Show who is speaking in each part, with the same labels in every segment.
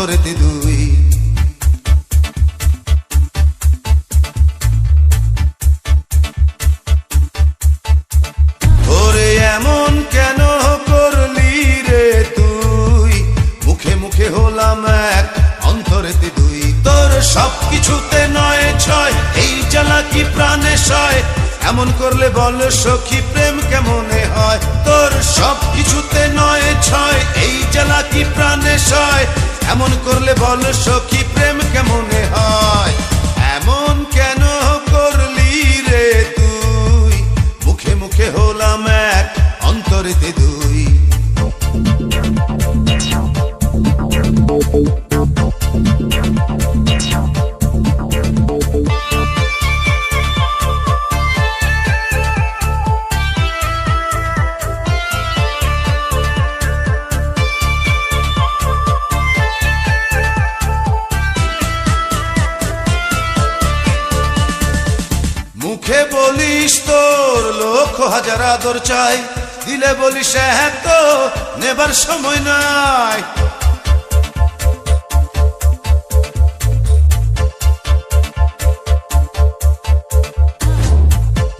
Speaker 1: অন্তরেতে দুই। ওরে এমন কেন করলি রে তুই, মুখে মুখে হলাম এক অন্তরেতে দুই। তোর সব কিছুতে নয় ছয়, এই জ্বালা কি প্রাণে সয়, এমন করলে বল সখী প্রেম কেমনে হয়। তোর সব কিছুতে নয় ছয়, এই জ্বালা কি প্রাণে সয়, এমন করলে বল সখী প্রেম কেমনে হয়। এমন কেন করলি রে তুই, মুখে মুখে হলাম এক অন্তরেতে দুই। মুখে বলিস তোর লক্ষ হাজার আদর চাই, দিলে বলিস হ্যাঁ তো নেবার সময় নাই।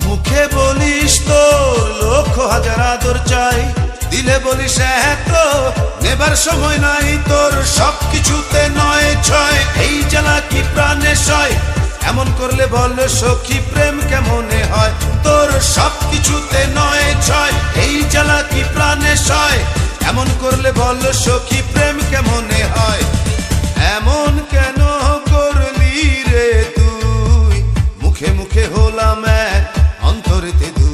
Speaker 1: মুখে বলিস তোর লক্ষ হাজার আদর চাই, দিলে বলিস হ্যাঁ তো নেবার সময় নাই। তোর সব কিছুতে নয় ছয়, এই জ্বালা কি প্রাণে সয়, এমন করলে বল সখী প্রেম কেমনে হয়। তোর সব কিছুতে নয় ছয়, এই জ্বালা কি প্রাণে সয়, এমন করলে বল সখী প্রেম কেমনে হয়। এমন কেন করলি রে তুই, মুখে মুখে হলাম এক অন্তরেতে দুই।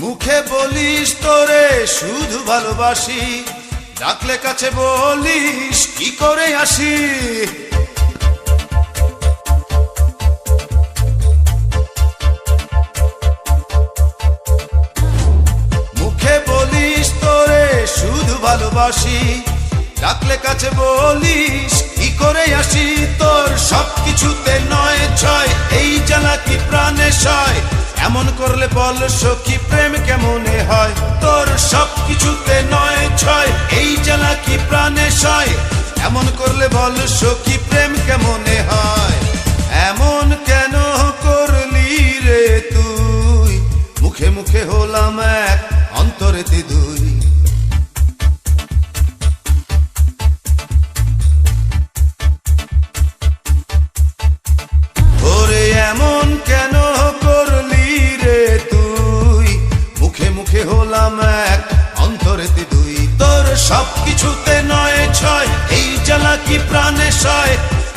Speaker 1: মুখে বলিস তোরে শুধু ভালোবাসি, ডাকলে কাছে বলিস কি করে আসি। মুখে বলিস তোরে শুধু ভালোবাসি, ডাকলে কাছে বলিস কি করে আসি। তোর সব কিছুতে নয় ছয়, এই জ্বালা কি প্রাণে সয়, এমন করলে বল সখী প্রেম কেমনে হয়। তোর সব কিছুতে নয় ছয়, এই জ্বালা কি প্রাণে সয়, এমন করলে বল সখী প্রেম কেমনে হয়। এমন কেন করলি রে তুই, মুখে মুখে হলাম এক অন্তরেতে দুই। ওরে এমন কেন করলি রে তুই, মুখে মুখে হলাম এক অন্তরেতে দুই। তোর সব কিছুতে নয় ছয়, এই জ্বালা কি প্রাণে সয়,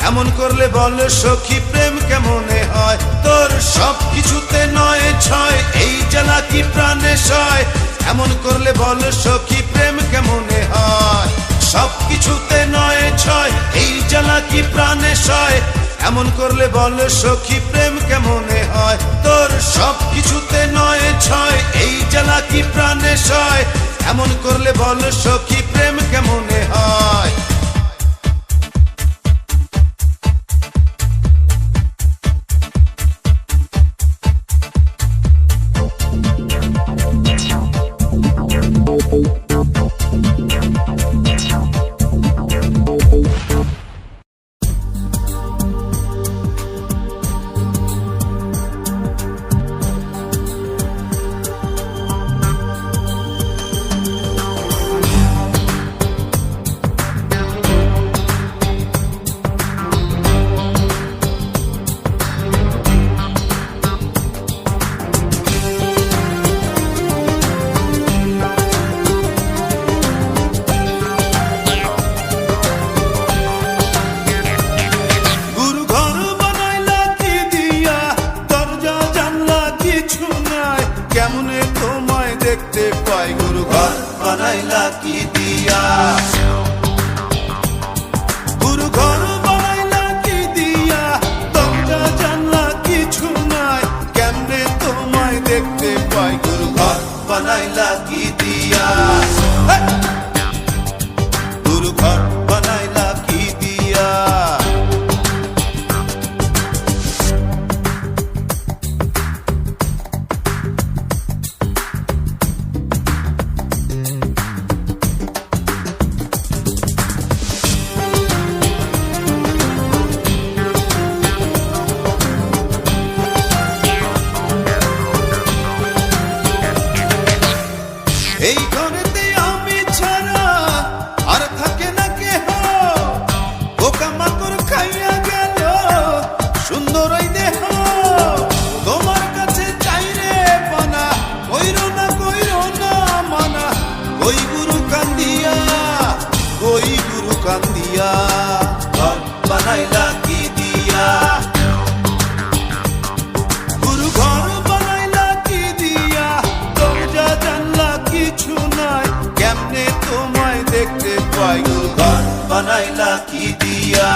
Speaker 1: এমন করলে বল সখী প্রেম কেমনে হয়। তোর সব কিছুতে নয় ছয়, এই জ্বালা কি প্রাণে সয়, এমন করলে বল সখী প্রেম কেমনে হয়। সব কিছুতে নয় ছয়, এই জ্বালা কি প্রাণে সয়, এমন করলে বল সখী প্রেম কেমনে হয়। তোর সব কিছুতে নয় ছয়, এই জ্বালা কি প্রাণে সয়, এমন করলে বল সখী প্রেম কেমনে হয়। দেখতে পাই গুরু ঘর বানাইলা কি দিয়া, গুরু ঘর বানাইলা কি দিয়া, দরজা জানলা কিছু নাই, কেমনে ঘর বানাইলা কি দিয়া, গুরু ঘর বানাইলা কি দিয়া। এই ঘরেতে আমি ছাড়া আর থাকে না কেহ, পোকামাকড় খাইয়া গেল সুন্দর ওই দেহ। তোমার কাছে চাই রে পানা, কইরো না মানা, ওই গুরু কান্দিয়া, ওই গুরু কান্দিয়া। ঘর বানাইলা কি দিয়া, গুরু ঘর বানাইলা কি দিয়া। দরজা জানলা কিছু নাই, কেমনে তোমায় দেখতে পাই। গুরু ঘর বানাইলা কি দিয়া,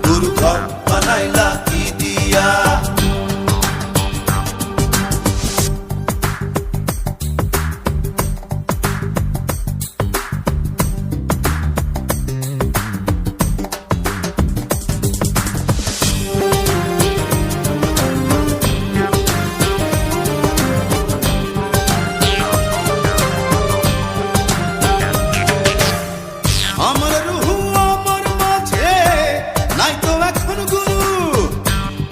Speaker 1: গুরু ঘর বানাইলা কি দিয়া। আমার রুহু আমার মাঝে নাই তো এখন গুরু,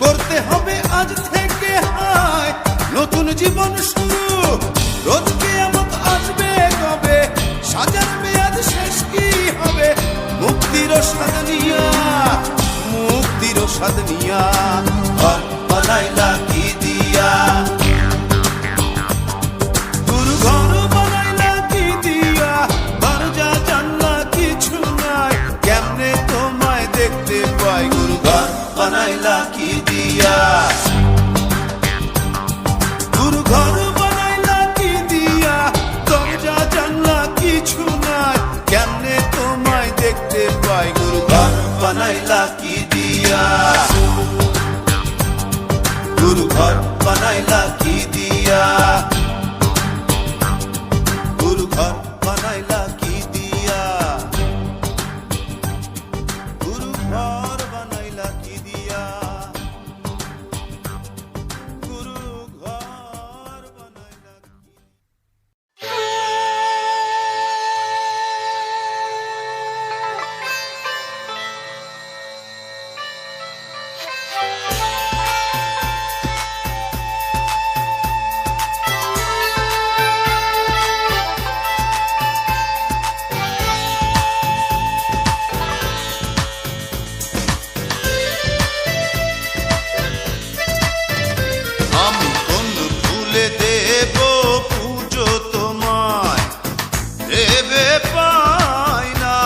Speaker 1: করতে হবে আজ থেকে হায় নতুন জীবন শুরু। রোজ কিয়ামত আসবে কবে, সাজার মেয়াদ শেষ কি হবে। মুক্তির স্বাদ নিয়া, মুক্তির স্বাদ নিয়া। ঘর বানাইলা কি দিয়া, গুরু ঘর বানাইলা কি দিয়া। দরজা জানলা কিছু নাই, কেমনে তোমায় দেখতে পাই। গুরু ঘর বানাইলা কি দিয়া, গুরু ঘর বানাইলা কি দিয়া। দরজা জানলা কিছু নাই, কেমনে তোমায় দেখতে পাই। গুরু ঘর বানাইলা কি দিয়া, গুরু ঘর বানাইলা কি দিয়া, গুরু ঘর বানাইলা কি দিয়া, গুরু ঘর বানাইলা কি দিয়া, গুরু ঘর বানাইলা কি দিয়া। আমি কোন ফুলে দেব পুজো তোমায়, দেবে পাই না।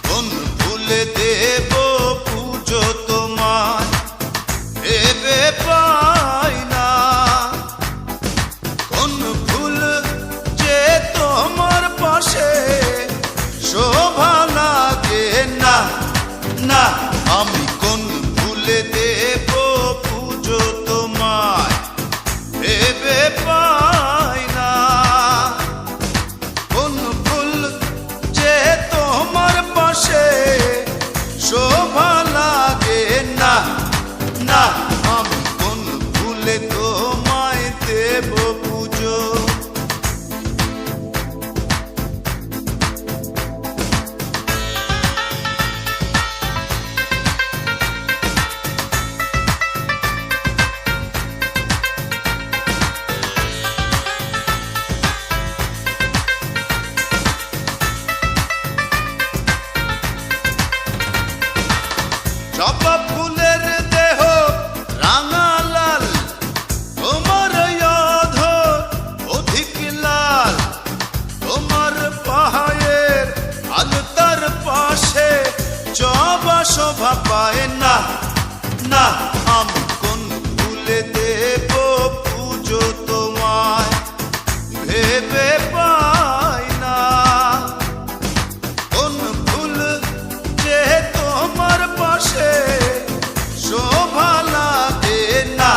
Speaker 1: কোন ফুলে দেব পুজো তোমায়, দেবে পাই না। কোন ফুল যে তোমার পাশে শোভা লাগে না, না। আমি কোন ফুলে দেব পুজো তোমায়, ভেবে পাই না। কোন ফুল যে তোমার পাশে শোভা লাগে না, না। আমি কোন ফুলে তোমায় দেব পুজো। জবা ফুলের দেহ রাঙা লাল, তোমার অধর অধিক লাল। তোমার পাহাড়ের আলতার পাশে জবা শোভা পায় না, না। আমি কোন ফুলে দেব পুজো তোমায়, ভেবে পাই না। কোন ফুল যে তোমার পাশে শোভা লাগে না,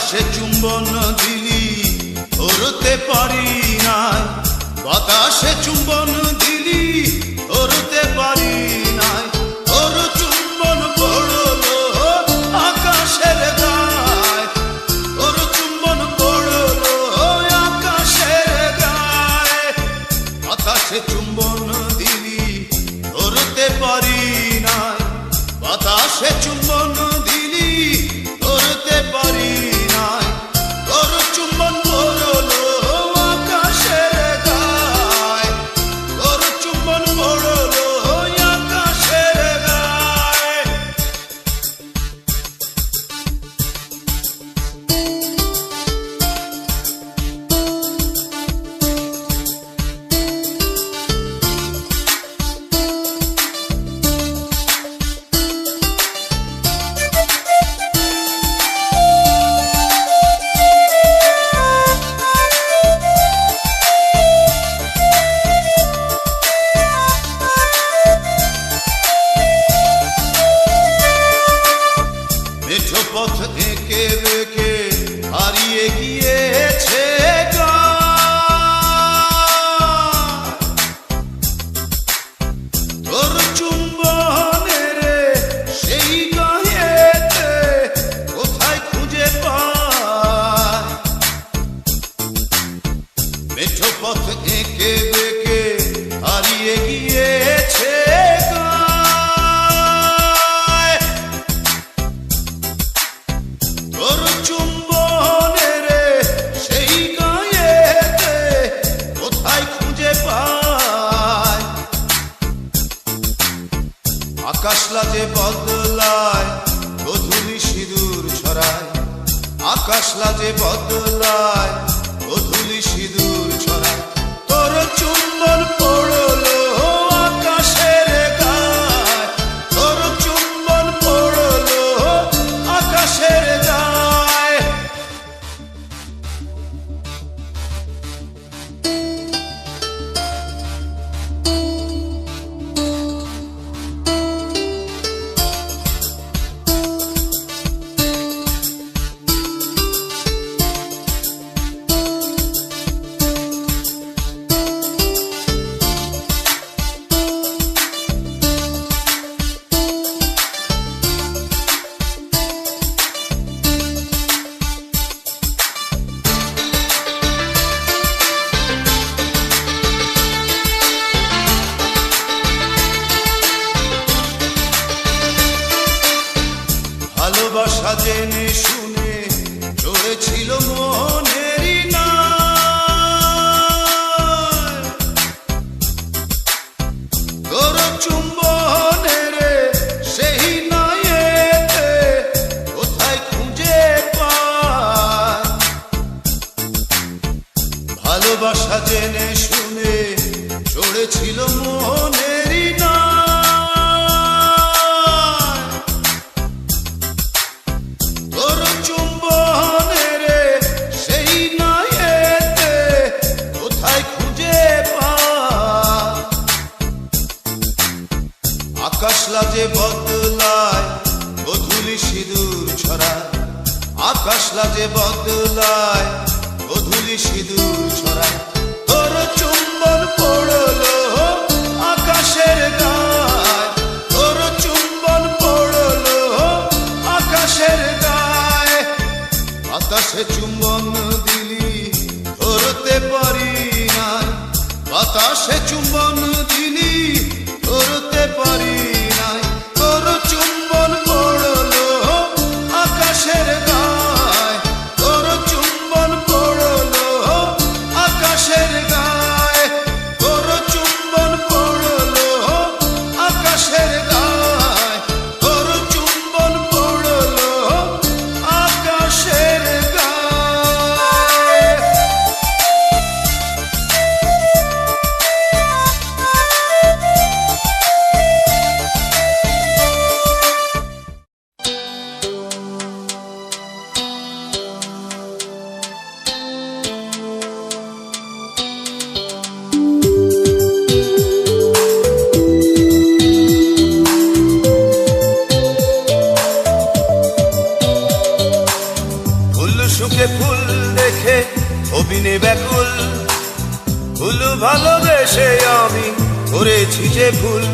Speaker 1: বাতাসে চুম্বন দিলি ধরতে পারি নাই, বাতাসে চুম্বন দিলি ধরতে পারি নাই। তোর চুম্বন পড়লো আকাশের গায়, তোর চুম্বন পড়লো আকাশের গায়। বাতাসে চুম্বন দিলি ধরতে পারি নাই, বাতাসে চুম্বন দিলি ধরতে পারি নাই। তোর চুম্বন পড়লো আকাশের গায়, তোর চুম্বন পড়লো আকাশের গায়। মেঠো পথ এঁকে বেঁকে হারিয়ে গিয়েছে গায়। তোর চুম্বনের সেই গায়েতে কোথায় খুঁজে পায়। মেঠো পথ এঁকে বেঁকে হারিয়ে গিয়েছে গায়। তোর চুম্বনের সেই গায়েতে কোথায় খুঁজে পায়। আকাশ লাজে বদলায় গধূলি সিঁদুর ছড়ায়, আকাশ লাজে বদলায় গধূলি সিঁদুর ছড়ায়। তোর চুম্বন পড়লো আকাশের গায়, তোর চুম্বন পড়লো আকাশের গায়। ভালোবাসা জেনে শুনে চড়েছিল মনেরই নায়। তোর চুম্বনের সেই নায়েতে কোথায় খুঁজে পায়। ভালোবাসা জেনে শুনে চড়েছিল মনেরই নায়। তোর চুম্বনের সেই নায়েতে কোথায় খুঁজে পায়। আকাশ লাজে বদলায় গধূলি সিঁদুর ছড়ায়, আকাশ লাজে বদলায় গধূলি সিঁদুর ছড়ায়। তোর চুম্বন পড়লো আকাশের গায়, তোর চুম্বন পড়লো আকাশের গায়। বাতাসে চুম্বন দিলি ধরতে পারি নাই, বাতাসে চুম্বন দিলি ধরতে পারি নাই। তোর চুম্বন পড়লো আকাশের গায়, তোর চুম্বন পড়লো আকাশের গায়, তোর চুম্বন পড়লো আকাশের গায়, তোর চুম্বন পড়লো আকাশের গায়। সুখে ফুল দেখে অবিনে ব্যাকুল, ফুল ভালোবেসে আমি করেছি যে ভুল।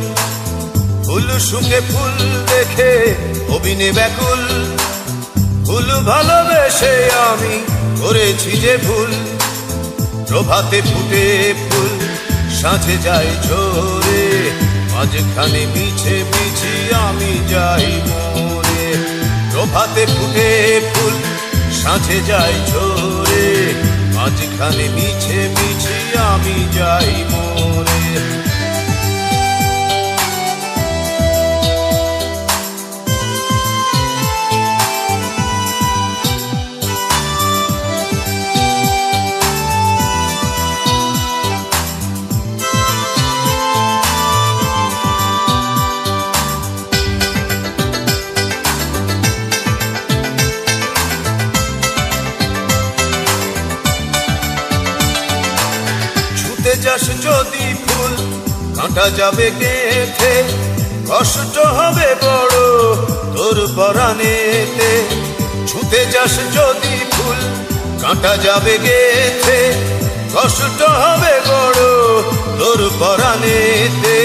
Speaker 1: ফুল সুখে ফুল দেখে অবিনে ব্যাকুল, ফুল ভালোবেসে আমি করেছি যে ভুল। প্রভাতে ফুটে ফুল সাঁঝে যায় ঝরে, মাঝখানে মিছে মিছি আমি যাই মরে। প্রভাতে ফুটে ফুল সাঁঝে যায় ঝরে, মাঝখানে মিছে মিছি আমি যাই মরে। যাস যদি ফুল কাঁটা যাবে গেঁথে, কষ্ট হবে বড় তোর পরাণেতে। ছুতে যাস যদি ফুল কাঁটা যাবে গেঁথে, কষ্ট হবে বড় তোর পরাণেতে।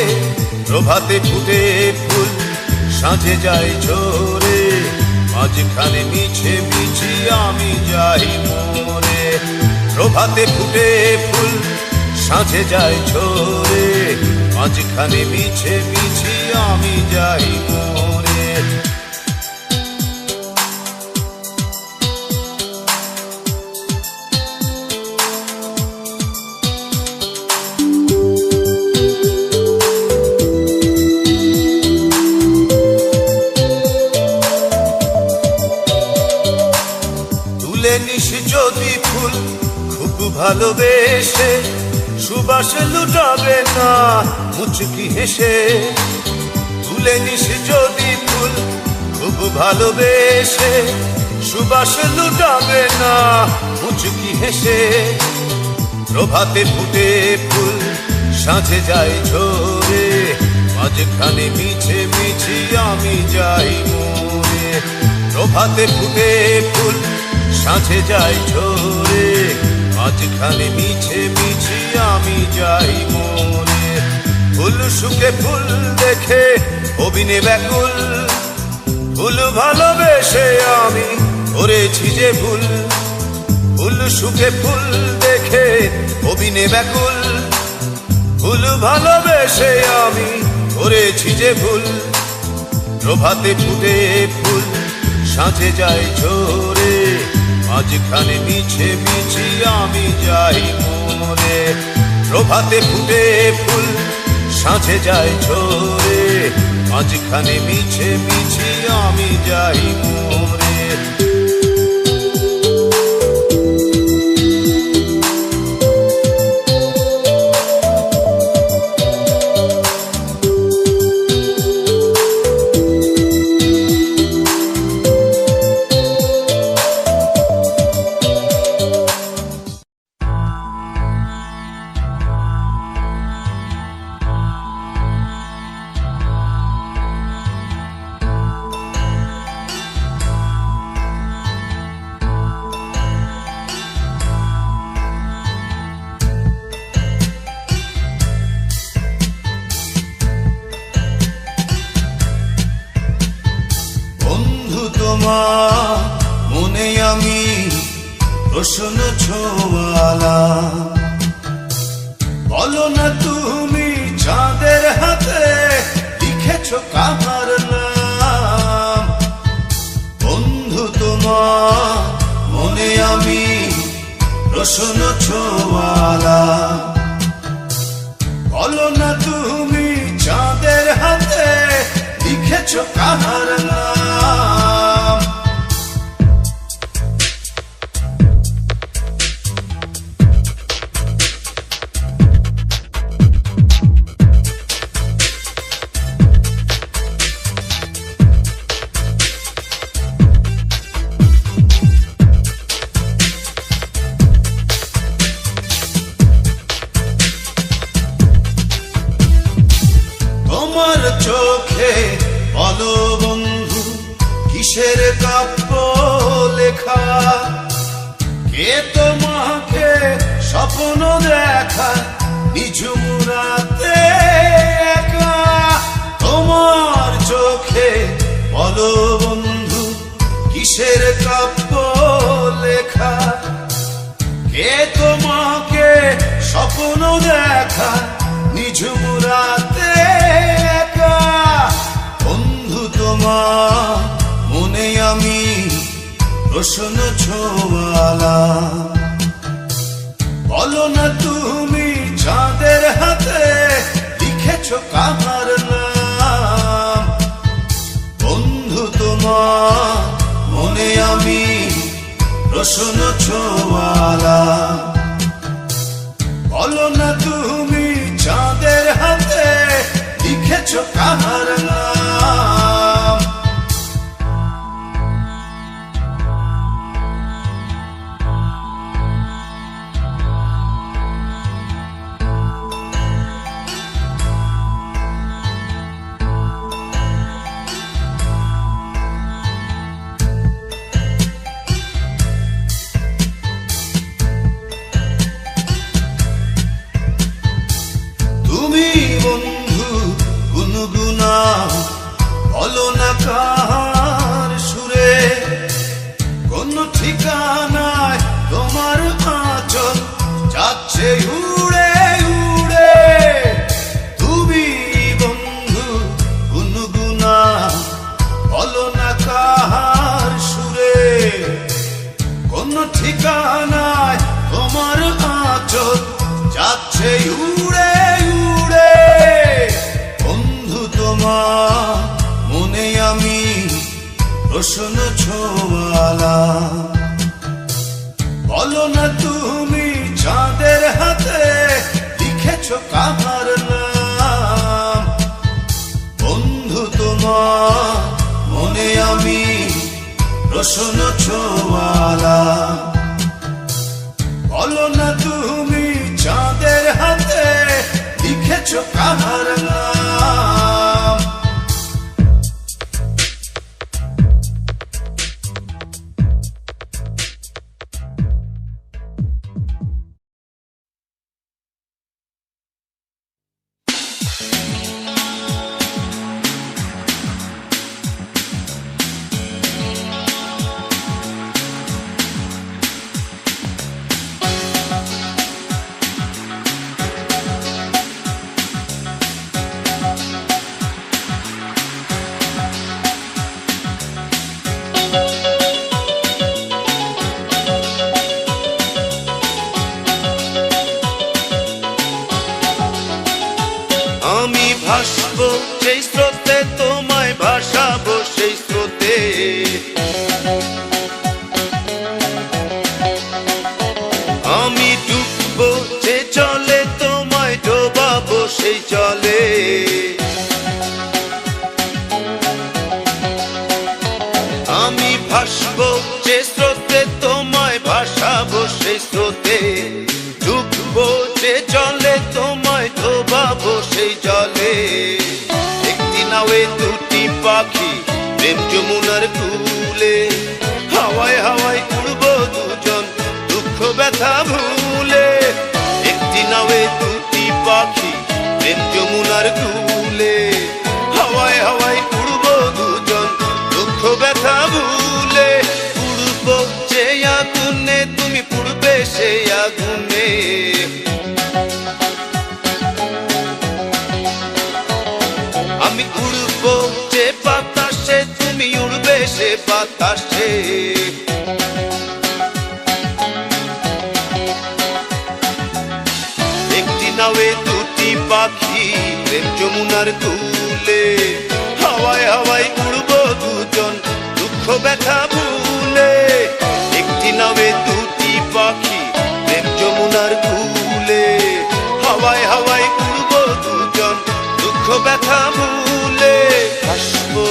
Speaker 1: প্রভাতে ফুটে ফুল সাঁঝে যায় ঝরে, মাঝখানে মিছে মিছি আমি যাই মরে। প্রভাতে ফুটে ফুল সাঁঝে যায় ঝরে, মাঝখানে মিছে মিছি আমি যাই মরে। তুলে নিস যদি ফুল খুব ভালোবেসে, সুবাস লুটাবে না মুচকি হেসে। তুলে নিস যদি ফুল খুব ভালোবেসে, সুবাস লুটাবে না মুচকি হেসে। প্রভাতে ফুটে ফুল সাঁঝে যায় ঝরে, মাঝখানে মিছে মিছি আমি যাই মরে। প্রভাতে ফুটে ফুল সাঁঝে যায় ঝরে, মাঝখানে মিছে মিছি আমি যাই মরে। ফুল সুখে ফুল দেখে অবিনে ব্যাকুল, ফুল ভালোবেসে আমি করেছি যে ভুল। ফুল সুখে ফুল দেখে অবিনে ব্যাকুল, ফুল ভালোবেসে আমি করেছি যে ভুল। প্রভাতে ফুটে ফুল সাঁঝে যায় ঝরে, মাঝখানে মিছে মিছি আমি যাই মরে। প্রভাতে ফুটে ফুল সাঁঝে যায় ঝরে, মাঝখানে মিছে মিছি আমি যাই মরে। মনে আমি প্রশ্ন ছোঁয়ালা, বলো না তুমি চাঁদের হাতে লিখেছ কাহার নাম। বন্ধু তোমার মনে আমি প্রশ্ন ছোঁয়ালা, বলো না তুমি চাঁদের হাতে লিখেছ কাহার নাম। তোমার চোখে বলো বন্ধু কে তোমাকে স্বপ্ন দেখা নিঝুম রাতে একা, তোমার চোখে বলো বন্ধু কিসের কাব্য লেখা। কে তোমাকে স্বপ্ন দেখা নিঝুম রাতে একা, বন্ধু তোমার মনে আমি প্রশ্ন ছোঁয়ালা। বলো না তুমি চাঁদের হাতে লিখেছ কাহার নাম, বন্ধু তোমার মনে আমি প্রশ্ন ছোঁয়ালা। বলো না তুমি চাঁদের হাতে লিখেছ কাহার নাম। তুমি বন্ধু গুনগুনা বলো না কার সুরে, কোন ঠিকানায় তোমার আঁচল যাচ্ছে উড়ে উড়ে। তুমি বন্ধু গুনগুনা বলো না কার সুরে, কোন ঠিকানায় তোমার আঁচল যাচ্ছে উড়ে উড়ে। বন্ধু তোমার মনে আমি প্রশ্ন ছোঁয়ালা। বলো না তুমি চাঁদের হাতে লিখেছ কাহার নাম, বন্ধু তোমার মনে আমি প্রশ্ন ছোঁয়ালা। বলো না তুমি চাঁদের হাতে লিখেছ কাহার নাম।
Speaker 2: আমি ভাসবো সেই স্রোতে, তোমায় ভাসাবো সেই স্রোতে। আমি ডুববো যে জলে, তোমায় ডোবাবো সেই জলে। আমি ভাসবো যে স্রোতে, তোমায় ভাসাবো সেই স্রোতে। ডুববো যে জলে, তোমায় ডোবাবো সেই জলে। একটি নাওয়ে দুটি পাখি প্রেম যমুনার কূলে, হাওয়ায় হাওয়ায় উড়বো দুজন দুঃখ ব্যথা ভুলে। একটি নাওয়ে দুটি পাখি প্রেম যমুনার কূলে, হাওয়ায় হাওয়ায় উড়বো দুজন দুঃখ ব্যথা ভুলে। উড়বো যে আগুনে, তুমি পুড়বে সেই আগুনে। আমি উড়বো যে বাতাসে, তুমি উড়বে সে বাতাসে। একটি নাওয়ে দুটি পাখি প্রেম যমুনার কূলে, হাওয়ায় হাওয়ায় উড়বো দুজন দুঃখ ব্যথা ভুলে। একটি নাওয়ে দুটি পাখি প্রেম যমুনার কূলে, হাওয়ায় হাওয়ায় উড়বো দুজন দুঃখ ব্যথা ভুলে। ভাসবো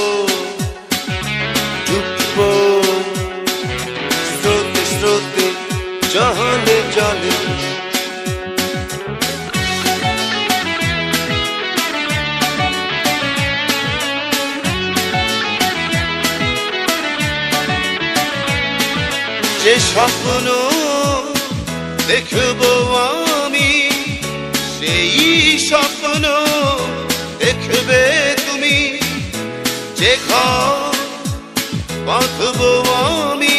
Speaker 2: ডুববো স্রোতে স্রোতে, জলে জলে। যে স্বপ্ন দেখবো আমি সেই স্বপ্ন, দেখবে তুমি যে ঘর বাঁধবো আমি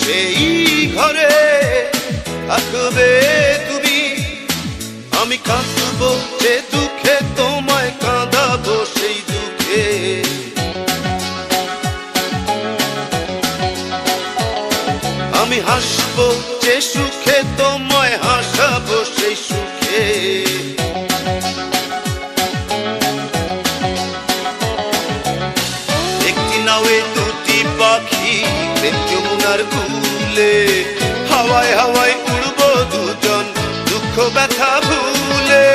Speaker 2: সেই ঘরে থাকবে তুমি। আমি কাঁদবো যে দুঃখে তোমায় কাঁদাবো সেই দুঃখে, আমি হাসবো যে সুখে তোমায় হাসাবো সেই সুখে। একটি নাওয়ে দুটি পাখি প্রেম যমুনার কূলে, হাওয়ায় হাওয়ায় উড়বো দুজন দুঃখ ব্যথা ভুলে।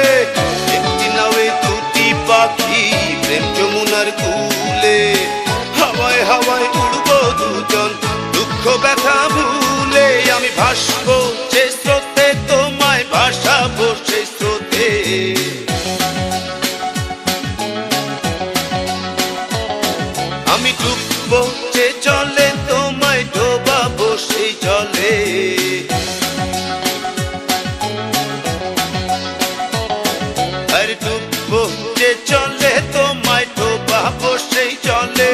Speaker 2: একটি নাওয়ে দুটি পাখি প্রেম যমুনার কূলে, হাওয়ায় হাওয়ায় উড়বো দুজন দুঃখ ব্যথা ভুলে। আমি ভাসবো যে স্রোতে তোমায় ভাসাবো সেই স্রোতে। আমি ডুববো যে জলে তোমায় ডোবাবো সেই জলে। আর ডুববো যে জলে তোমায় ডোবাবো সেই জলে।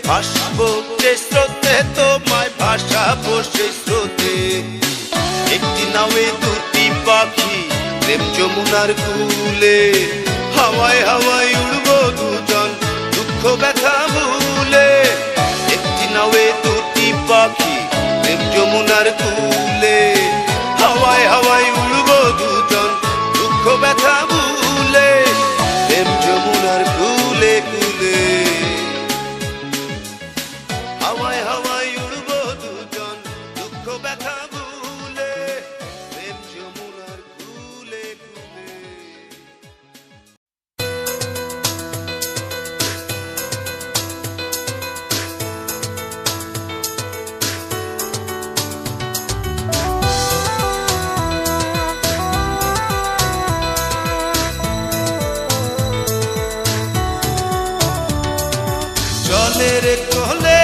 Speaker 2: ভাসবো যে স্রোতে তোমায় ভাসাবো সেই স্রোতে। একটি নাওয়ে দুটি পাখি প্রেম যমুনার কূলে, হাওয়ায় হাওয়ায় উড়বো দুজন দুঃখ ব্যথা ভুলে। একটি নাওয়ে দুটি পাখি প্রেম যমুনার কূলে, হাওয়ায় হাওয়ায় উড়বো দুজন দুঃখ ব্যথা ভুলে। প্রেম যমুনার কূলে কূলে, হাওয়ায় হাওয়ায় উড়বো দুজন দুঃখ ব্যথা ভুলে। প্রেম যমুনার কূলে কূলে।
Speaker 1: জলের কোলে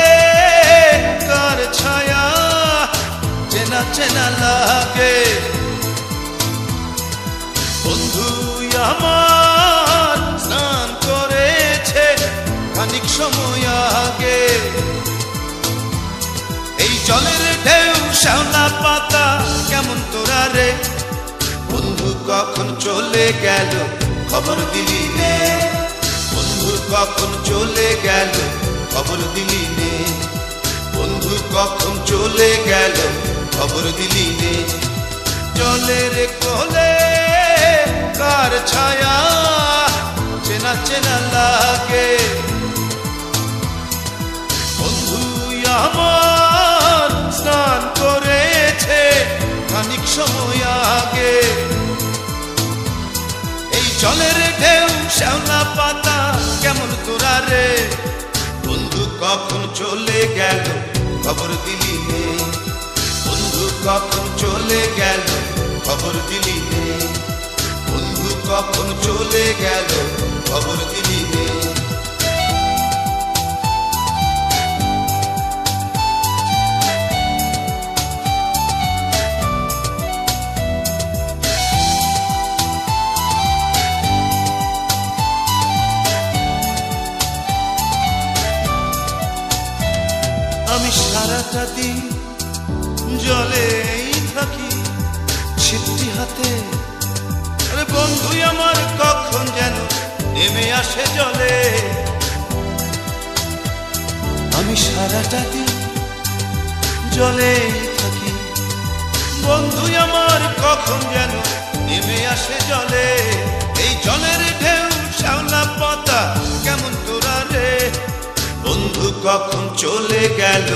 Speaker 1: কার ছায়া চেনা চেনা লাগে, বন্ধু আমার স্নান করেছে খানিক সময় আগে। এই জলের ঢেউ শ্যাওলা পাতা কেমন তোরা রে, বন্ধু কখন চলে গেল খবর দিলি নে। বন্ধু কখন চলে গেল খবর দিলি নে, বন্ধু কখন চলে গেল খবর দিলি নে। জলের কোলে কার ছায়া চেনা চেনা লাগে, বন্ধু আমার স্নান করেছে খানিক সময় আগে। এই জলের ঢেউ শ্যাওলা পাতা কেমন তোরা রে, বন্ধু কখন চলে গেল খবর দিলি নে। বন্ধু কখন চলে গেল খবর দিলি নে, বন্ধু কখন চলে গেল খবর দিলি নে। আমি সারাটা দিন জলেই থাকি ছিপটি হাতে, আরে বন্ধু আমার কখন যেন নেমে আসে জলে। আমি সারাটা দিন জলেই থাকি, বন্ধু আমার কখন যেন নেমে আসে জলে। এই জলের ঢেউ শ্যাওলা পাতা কেমন তোরা রে, বন্ধু কখন চলে গেল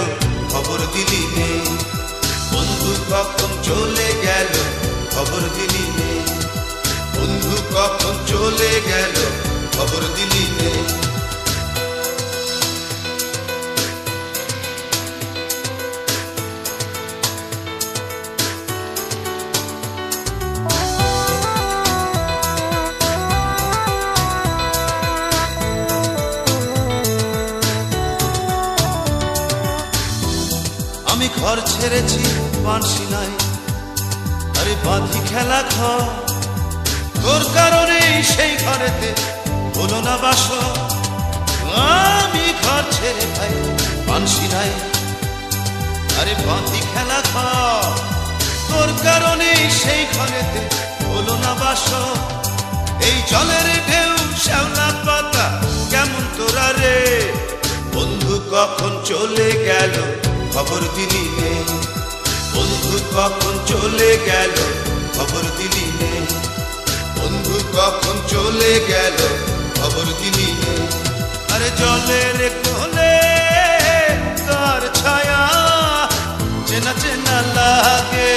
Speaker 1: খবর দিলি নে। বন্ধু কখন চলে গেল খবর দিলি নে, বন্ধু কখন চলে গেল খবর দিলি নে। আমি ঘর ছেড়েছি বাঁশি নাই আরে বাঁধি খেলা ঘর, তোর কারণেই সেই ঘরেতে হলো না বাস। আমি ঘর ছেড়ে ভাই মানসি নাই, আরে বাঁধি খেলা ঘর, তোর কারণেই সেই ঘরেতে হলো না বাস। এই জলের ঢেউ শ্যাওলা পাতা কেমন তোরা রে, বন্ধু কখন চলে গেল খবর দিলি নে, বন্ধু কখন চলে গেল খবর দিলি নে, বন্ধু কখন চলে গেল খবর দিলি নে। আরে জলের কোলে কার ছায়া চেনা চেনা লাগে,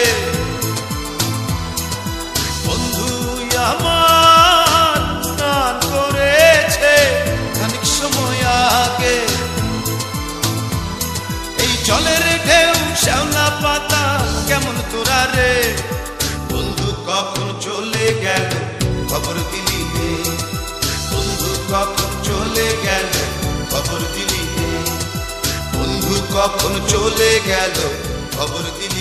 Speaker 1: বন্ধু আমার স্নান করেছে খানিক সময় আগে। এই জলের ঢেউ শ্যাওলা পাতা কেমন তোরা রে, বন্ধু কখন চলে গেল খবর দিলি নে, বন্ধু কখন চলে গেল খবর দিলি নে, বন্ধু কখন চলে গেল খবর দিলি।